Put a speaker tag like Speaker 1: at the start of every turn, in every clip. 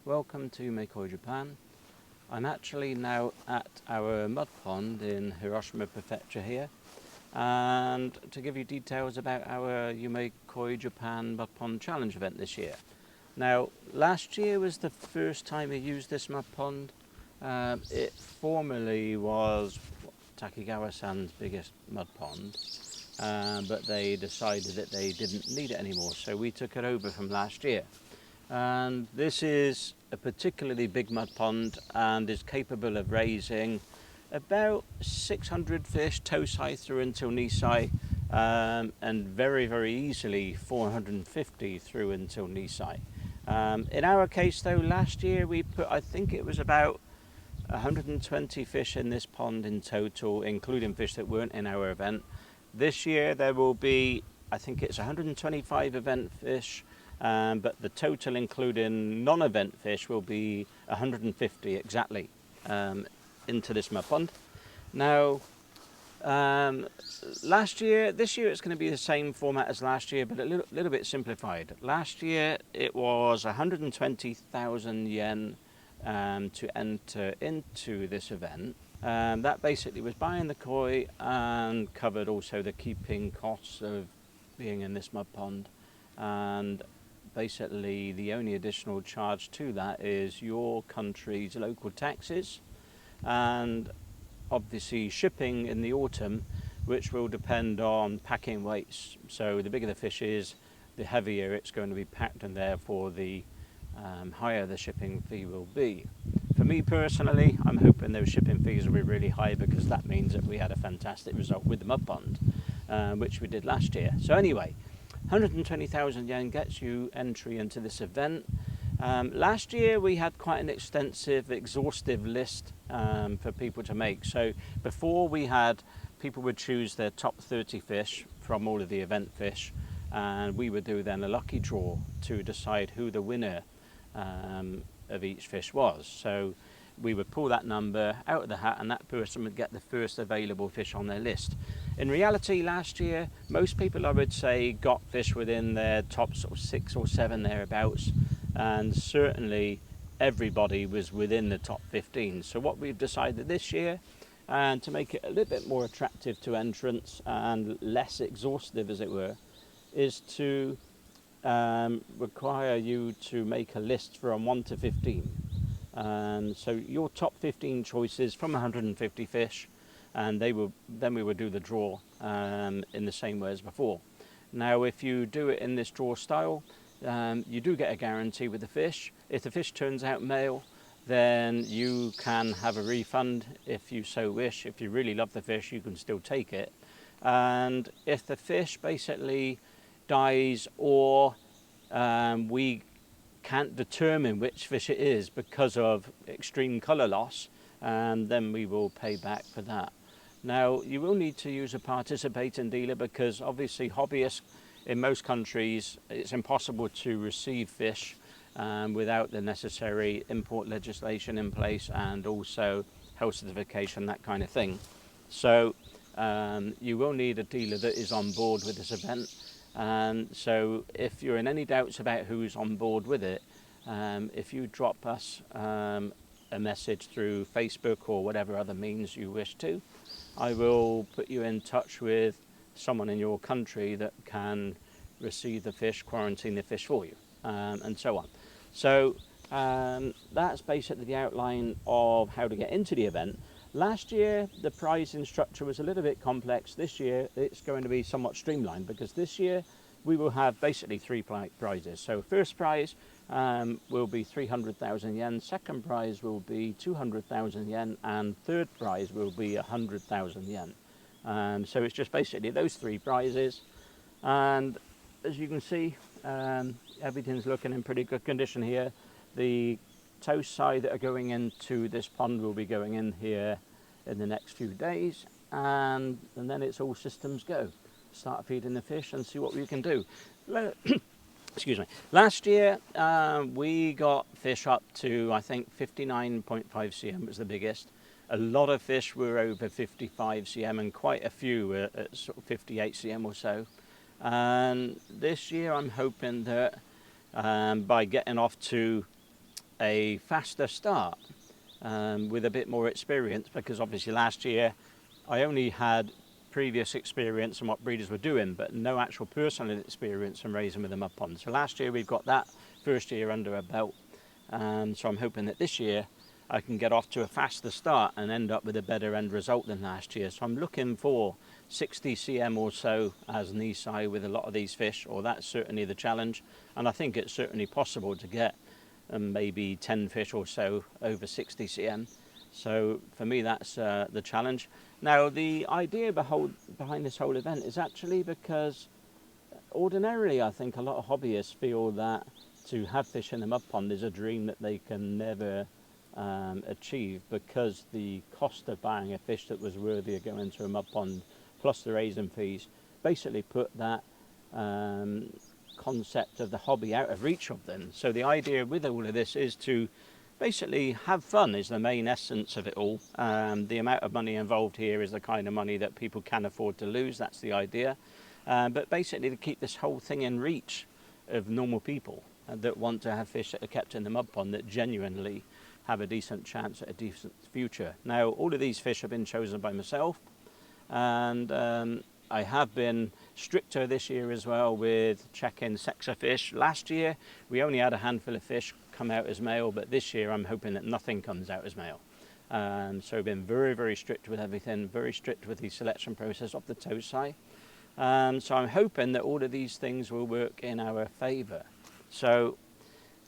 Speaker 1: welcome to Makoi, Japan. I'm actually now at our mud pond in Hiroshima Prefecture here, and to give you details about our Makoi Japan Mud Pond Challenge event this year. Now, last year was the first time we used this mud pond. It formerly was Takigawa-san's biggest mud pond, but they decided that they didn't need it anymore, so we took it over from last year. And this is a particularly big mud pond and is capable of raising about 600 fish toe-side through until knee-side, and very easily 450 through until knee-side. In our case though, last year we put, I think it was about 120 fish in this pond in total, including fish that weren't in our event. This year there will be, I think it's 125 event fish, but the total including non-event fish will be 150 exactly into this mud pond. Now, this year it's going to be the same format as last year, but a little bit simplified. Last year it was 120,000 yen to enter into this event. That basically was buying the koi and covered also the keeping costs of being in this mud pond, and basically the only additional charge to that is your country's local taxes and obviously shipping in the autumn, which will depend on packing weights. So the bigger the fish is, the heavier it's going to be packed, and therefore the higher the shipping fee will be. For me personally, I'm hoping those shipping fees will be really high, because that means that we had a fantastic result with the mud pond, which we did last year. So anyway, 120,000 yen gets you entry into this event. Last year we had quite an extensive, exhaustive list for people to make. So before, we had people would choose their top 30 fish from all of the event fish, and we would do then a lucky draw to decide who the winner of each fish was. So we would pull that number out of the hat, and that person would get the first available fish on their list. In reality, last year, most people, I would say, got fish within their top sort of 6 or 7 thereabouts, and certainly everybody was within the top 15. So what we've decided this year, and to make it a little bit more attractive to entrants and less exhaustive as it were, is to require you to make a list from 1 to 15. So your top 15 choices from 150 fish, and we will do the draw in the same way as before. Now, if you do it in this draw style, you do get a guarantee with the fish. If the fish turns out male, then you can have a refund if you so wish. If you really love the fish, you can still take it. And if the fish basically dies, or we can't determine which fish it is because of extreme colour loss, then we will pay back for that. Now, you will need to use a participating dealer, because obviously hobbyists in most countries, it's impossible to receive fish without the necessary import legislation in place, and also health certification, that kind of thing. So you will need a dealer that is on board with this event. So if you're in any doubts about who's on board with it, if you drop us a message through Facebook or whatever other means you wish to, I will put you in touch with someone in your country that can receive the fish, quarantine the fish for you, and so on. So that's basically the outline of how to get into the event. Last year the prizing structure was a little bit complex. This year it's going to be somewhat streamlined, because this year we will have basically 3 prizes. So first prize will be 300,000 yen, second prize will be 200,000 yen, and third prize will be 100,000 yen. So it's just basically those 3 prizes, and as you can see, everything's looking in pretty good condition here. The toast side that are going into this pond will be going in here in the next few days, and then it's all systems go. Start feeding the fish and see what we can do. Excuse me. Last year we got fish up to, I think, 59.5 cm was the biggest. A lot of fish were over 55 cm, and quite a few were at sort of 58 cm or so. And this year I'm hoping that by getting off to a faster start with a bit more experience, because obviously last year I only had previous experience on what breeders were doing, but no actual personal experience in raising with a mud pond. So last year we've got that first year under our belt, so I'm hoping that this year I can get off to a faster start and end up with a better end result than last year. So I'm looking for 60 cm or so as knee size with a lot of these fish, or that's certainly the challenge, and I think it's certainly possible to get maybe 10 fish or so over 60 cm. So for me that's the challenge. Now the idea behind this whole event is actually because ordinarily I think a lot of hobbyists feel that to have fish in a mud pond is a dream that they can never achieve, because the cost of buying a fish that was worthy of going to a mud pond plus the raising fees basically put that concept of the hobby out of reach of them. So the idea with all of this is to basically have fun is the main essence of it all. The amount of money involved here is the kind of money that people can afford to lose, that's the idea. But basically to keep this whole thing in reach of normal people that want to have fish that are kept in the mud pond that genuinely have a decent chance at a decent future. Now all of these fish have been chosen by myself, and I have been stricter this year as well with checking sex of fish. Last year we only had a handful of fish come out as male, but this year I'm hoping that nothing comes out as male. So I've been very strict with everything, very strict with the selection process of the toe size. So I'm hoping that all of these things will work in our favour. So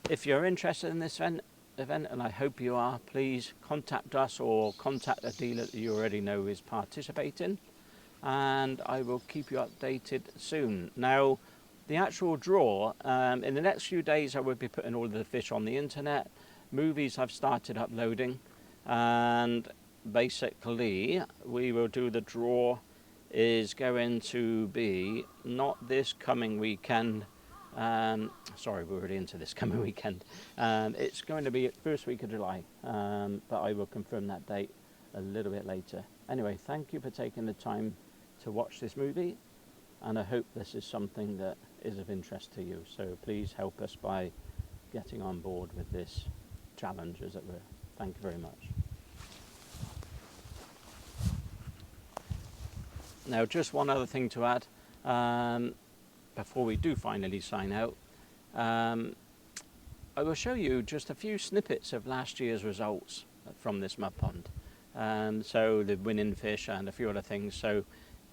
Speaker 1: if you're interested in this event, and I hope you are, please contact us or contact a dealer that you already know is participating, and I will keep you updated soon. Now the actual draw, in the next few days I will be putting all of the fish on the internet. Movies I've started uploading, and basically we will do the draw is going to be not this coming weekend. Sorry, we're already into this coming weekend. It's going to be first week of July, but I will confirm that date a little bit later. Anyway, thank you for taking the time to watch this movie, and I hope this is something that is of interest to you. So please help us by getting on board with this challenge, as it were. Thank you very much. Now just one other thing to add before we do finally sign out. I will show you just a few snippets of last year's results from this mud pond. So the winning fish and a few other things. So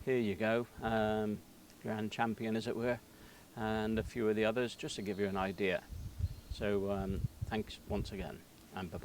Speaker 1: here you go, grand champion as it were, and a few of the others, just to give you an idea. So thanks once again, and bye-bye.